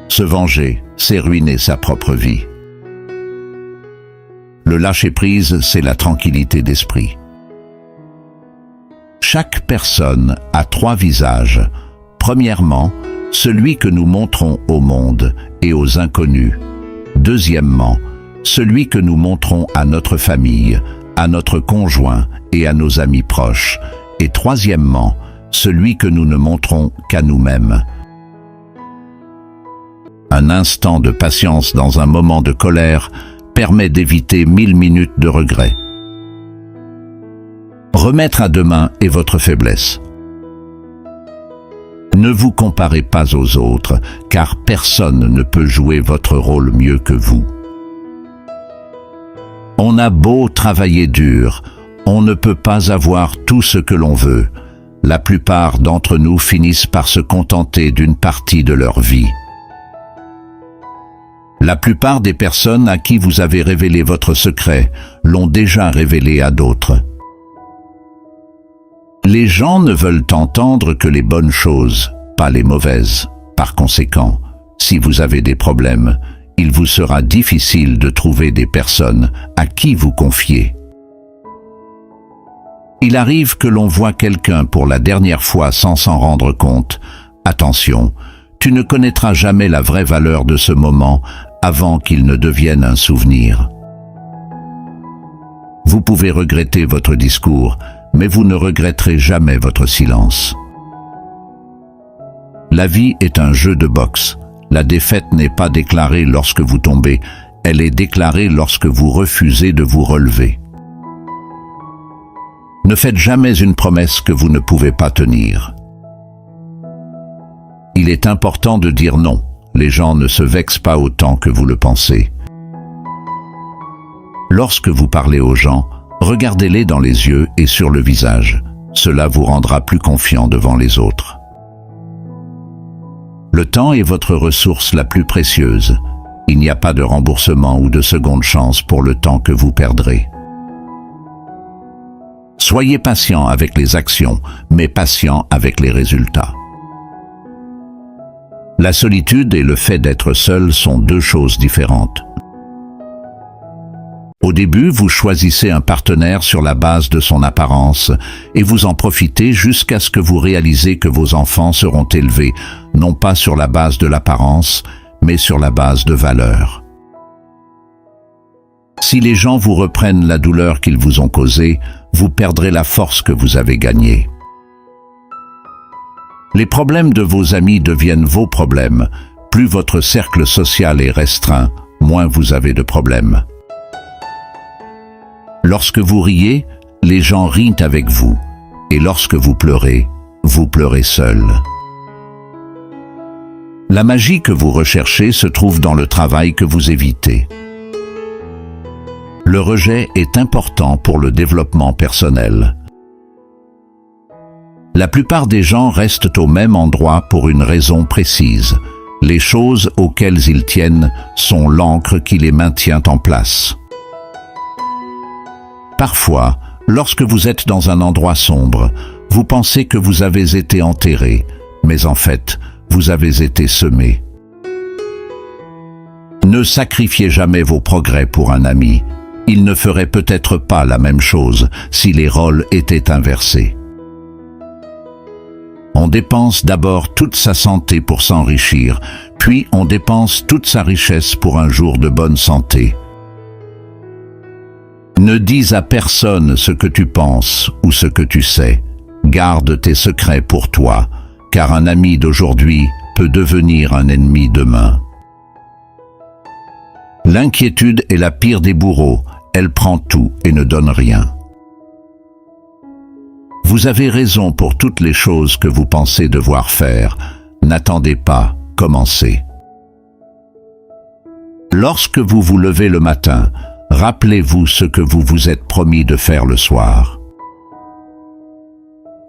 Se venger, c'est ruiner sa propre vie. Le lâcher-prise, c'est la tranquillité d'esprit. Chaque personne a 3 visages. Premièrement, celui que nous montrons au monde et aux inconnus. Deuxièmement, celui que nous montrons à notre famille, à notre conjoint et à nos amis proches. Et troisièmement, celui que nous ne montrons qu'à nous-mêmes. Un instant de patience dans un moment de colère permet d'éviter 1000 minutes de regret. Remettre à demain est votre faiblesse. Ne vous comparez pas aux autres, car personne ne peut jouer votre rôle mieux que vous. On a beau travailler dur, on ne peut pas avoir tout ce que l'on veut. La plupart d'entre nous finissent par se contenter d'une partie de leur vie. La plupart des personnes à qui vous avez révélé votre secret l'ont déjà révélé à d'autres. Les gens ne veulent entendre que les bonnes choses, pas les mauvaises. Par conséquent, si vous avez des problèmes, il vous sera difficile de trouver des personnes à qui vous confier. Il arrive que l'on voit quelqu'un pour la dernière fois sans s'en rendre compte. Attention, tu ne connaîtras jamais la vraie valeur de ce moment avant qu'il ne devienne un souvenir. Vous pouvez regretter votre discours, mais vous ne regretterez jamais votre silence. La vie est un jeu de boxe. La défaite n'est pas déclarée lorsque vous tombez, elle est déclarée lorsque vous refusez de vous relever. Ne faites jamais une promesse que vous ne pouvez pas tenir. Il est important de dire non. Les gens ne se vexent pas autant que vous le pensez. Lorsque vous parlez aux gens, regardez-les dans les yeux et sur le visage. Cela vous rendra plus confiant devant les autres. Le temps est votre ressource la plus précieuse. Il n'y a pas de remboursement ou de seconde chance pour le temps que vous perdrez. Soyez patient avec les actions, mais patient avec les résultats. La solitude et le fait d'être seul sont 2 choses différentes. Au début, vous choisissez un partenaire sur la base de son apparence et vous en profitez jusqu'à ce que vous réalisez que vos enfants seront élevés, non pas sur la base de l'apparence, mais sur la base de valeurs. Si les gens vous reprennent la douleur qu'ils vous ont causée, vous perdrez la force que vous avez gagnée. Les problèmes de vos amis deviennent vos problèmes. Plus votre cercle social est restreint, moins vous avez de problèmes. Lorsque vous riez, les gens rient avec vous. Et lorsque vous pleurez seul. La magie que vous recherchez se trouve dans le travail que vous évitez. Le rejet est important pour le développement personnel. La plupart des gens restent au même endroit pour une raison précise. Les choses auxquelles ils tiennent sont l'encre qui les maintient en place. Parfois, lorsque vous êtes dans un endroit sombre, vous pensez que vous avez été enterré, mais en fait, vous avez été semé. Ne sacrifiez jamais vos progrès pour un ami. Il ne ferait peut-être pas la même chose si les rôles étaient inversés. On dépense d'abord toute sa santé pour s'enrichir, puis on dépense toute sa richesse pour un jour de bonne santé. Ne dis à personne ce que tu penses ou ce que tu sais. Garde tes secrets pour toi, car un ami d'aujourd'hui peut devenir un ennemi demain. L'inquiétude est la pire des bourreaux. Elle prend tout et ne donne rien. Vous avez raison pour toutes les choses que vous pensez devoir faire. N'attendez pas, commencez. Lorsque vous vous levez le matin, rappelez-vous ce que vous vous êtes promis de faire le soir.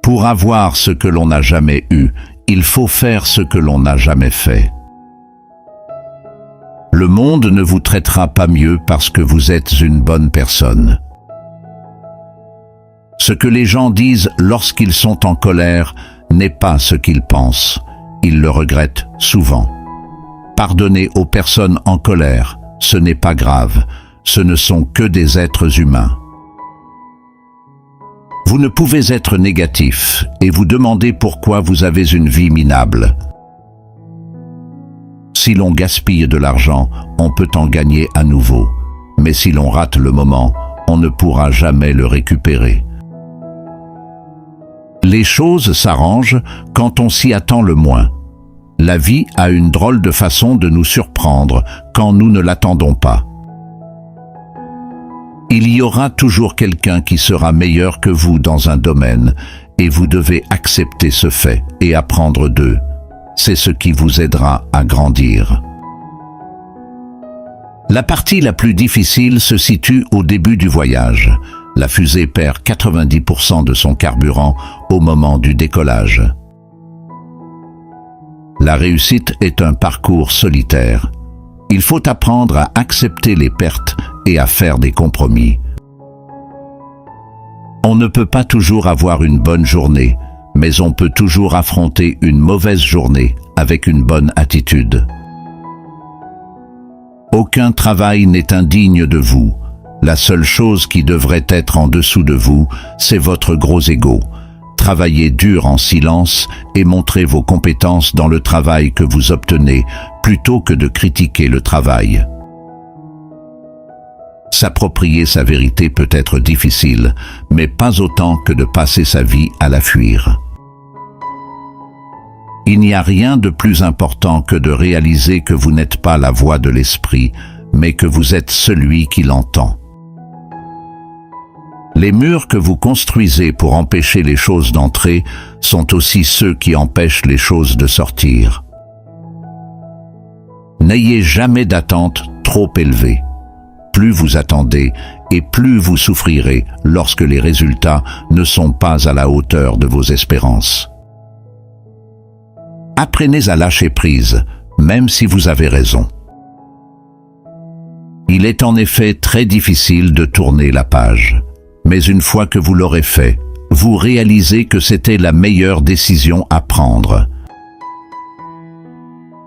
Pour avoir ce que l'on n'a jamais eu, il faut faire ce que l'on n'a jamais fait. Le monde ne vous traitera pas mieux parce que vous êtes une bonne personne. Ce que les gens disent lorsqu'ils sont en colère n'est pas ce qu'ils pensent. Ils le regrettent souvent. Pardonnez aux personnes en colère, ce n'est pas grave, ce ne sont que des êtres humains. Vous ne pouvez être négatif et vous demander pourquoi vous avez une vie minable. Si l'on gaspille de l'argent, on peut en gagner à nouveau. Mais si l'on rate le moment, on ne pourra jamais le récupérer. Les choses s'arrangent quand on s'y attend le moins. La vie a une drôle de façon de nous surprendre quand nous ne l'attendons pas. Il y aura toujours quelqu'un qui sera meilleur que vous dans un domaine, et vous devez accepter ce fait et apprendre d'eux. C'est ce qui vous aidera à grandir. La partie la plus difficile se situe au début du voyage. La fusée perd 90% de son carburant au moment du décollage. La réussite est un parcours solitaire. Il faut apprendre à accepter les pertes et à faire des compromis. On ne peut pas toujours avoir une bonne journée, mais on peut toujours affronter une mauvaise journée avec une bonne attitude. Aucun travail n'est indigne de vous. La seule chose qui devrait être en dessous de vous, c'est votre gros ego. Travaillez dur en silence et montrez vos compétences dans le travail que vous obtenez, plutôt que de critiquer le travail. S'approprier sa vérité peut être difficile, mais pas autant que de passer sa vie à la fuir. Il n'y a rien de plus important que de réaliser que vous n'êtes pas la voix de l'esprit, mais que vous êtes celui qui l'entend. Les murs que vous construisez pour empêcher les choses d'entrer sont aussi ceux qui empêchent les choses de sortir. N'ayez jamais d'attente trop élevée. Plus vous attendez et plus vous souffrirez lorsque les résultats ne sont pas à la hauteur de vos espérances. Apprenez à lâcher prise, même si vous avez raison. Il est en effet très difficile de tourner la page. Mais une fois que vous l'aurez fait, vous réalisez que c'était la meilleure décision à prendre.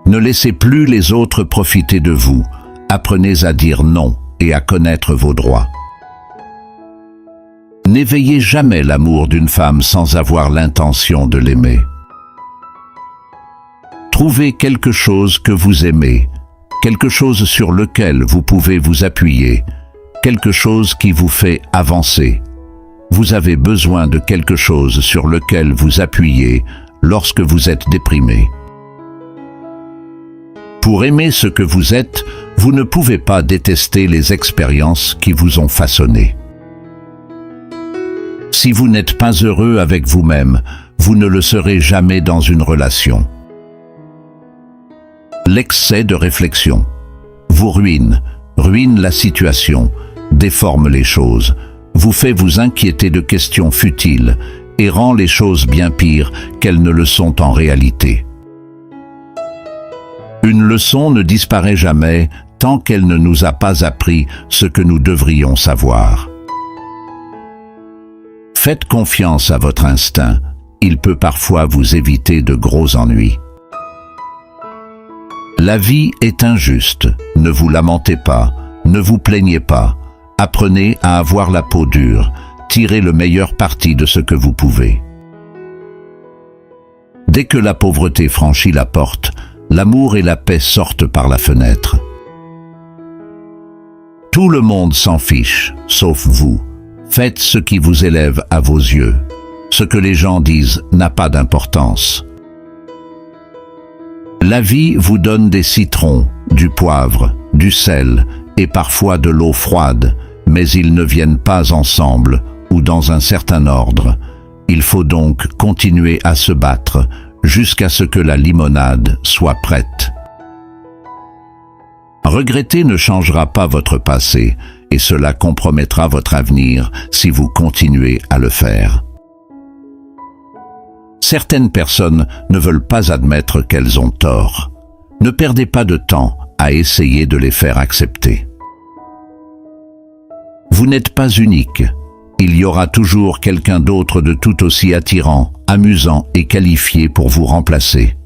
Ne laissez plus les autres profiter de vous. Apprenez à dire non et à connaître vos droits. N'éveillez jamais l'amour d'une femme sans avoir l'intention de l'aimer. Trouvez quelque chose que vous aimez, quelque chose sur lequel vous pouvez vous appuyer, quelque chose qui vous fait avancer. Vous avez besoin de quelque chose sur lequel vous appuyez lorsque vous êtes déprimé. Pour aimer ce que vous êtes, vous ne pouvez pas détester les expériences qui vous ont façonné. Si vous n'êtes pas heureux avec vous-même, vous ne le serez jamais dans une relation. L'excès de réflexion vous ruine la situation, déforme les choses, vous fait vous inquiéter de questions futiles et rend les choses bien pires qu'elles ne le sont en réalité. Une leçon ne disparaît jamais tant qu'elle ne nous a pas appris ce que nous devrions savoir. Faites confiance à votre instinct, il peut parfois vous éviter de gros ennuis. La vie est injuste, ne vous lamentez pas, ne vous plaignez pas, apprenez à avoir la peau dure, tirez le meilleur parti de ce que vous pouvez. Dès que la pauvreté franchit la porte, l'amour et la paix sortent par la fenêtre. Tout le monde s'en fiche, sauf vous. Faites ce qui vous élève à vos yeux. Ce que les gens disent n'a pas d'importance. La vie vous donne des citrons, du poivre, du sel et parfois de l'eau froide, mais ils ne viennent pas ensemble ou dans un certain ordre. Il faut donc continuer à se battre jusqu'à ce que la limonade soit prête. Regretter ne changera pas votre passé et cela compromettra votre avenir si vous continuez à le faire. Certaines personnes ne veulent pas admettre qu'elles ont tort. Ne perdez pas de temps à essayer de les faire accepter. Vous n'êtes pas unique. Il y aura toujours quelqu'un d'autre de tout aussi attirant, amusant et qualifié pour vous remplacer.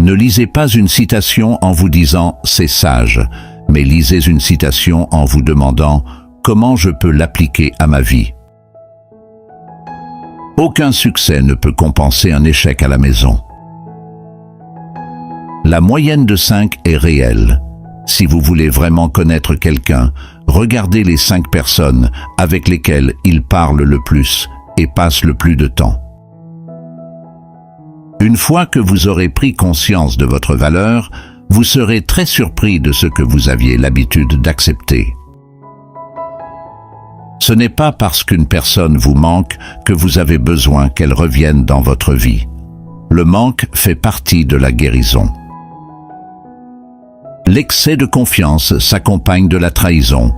Ne lisez pas une citation en vous disant « c'est sage », mais lisez une citation en vous demandant « comment je peux l'appliquer à ma vie ». Aucun succès ne peut compenser un échec à la maison. La moyenne de 5 est réelle. Si vous voulez vraiment connaître quelqu'un, regardez les 5 personnes avec lesquelles il parle le plus et passe le plus de temps. Une fois que vous aurez pris conscience de votre valeur, vous serez très surpris de ce que vous aviez l'habitude d'accepter. Ce n'est pas parce qu'une personne vous manque que vous avez besoin qu'elle revienne dans votre vie. Le manque fait partie de la guérison. L'excès de confiance s'accompagne de la trahison,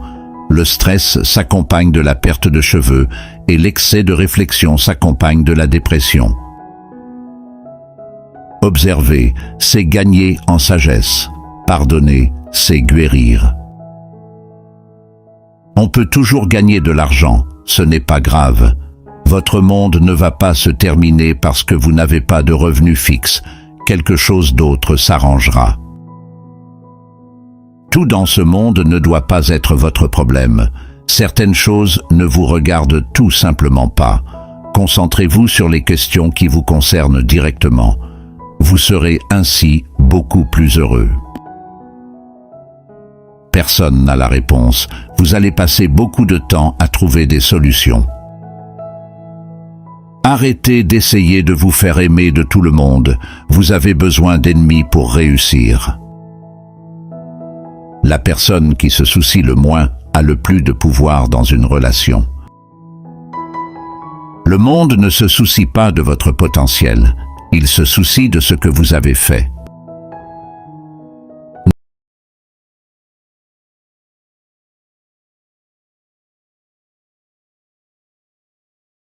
le stress s'accompagne de la perte de cheveux et l'excès de réflexion s'accompagne de la dépression. Observer, c'est gagner en sagesse. Pardonner, c'est guérir. On peut toujours gagner de l'argent, ce n'est pas grave. Votre monde ne va pas se terminer parce que vous n'avez pas de revenu fixe. Quelque chose d'autre s'arrangera. Tout dans ce monde ne doit pas être votre problème. Certaines choses ne vous regardent tout simplement pas. Concentrez-vous sur les questions qui vous concernent directement. Vous serez ainsi beaucoup plus heureux. Personne n'a la réponse. Vous allez passer beaucoup de temps à trouver des solutions. Arrêtez d'essayer de vous faire aimer de tout le monde. Vous avez besoin d'ennemis pour réussir. La personne qui se soucie le moins a le plus de pouvoir dans une relation. Le monde ne se soucie pas de votre potentiel. Il se soucie de ce que vous avez fait.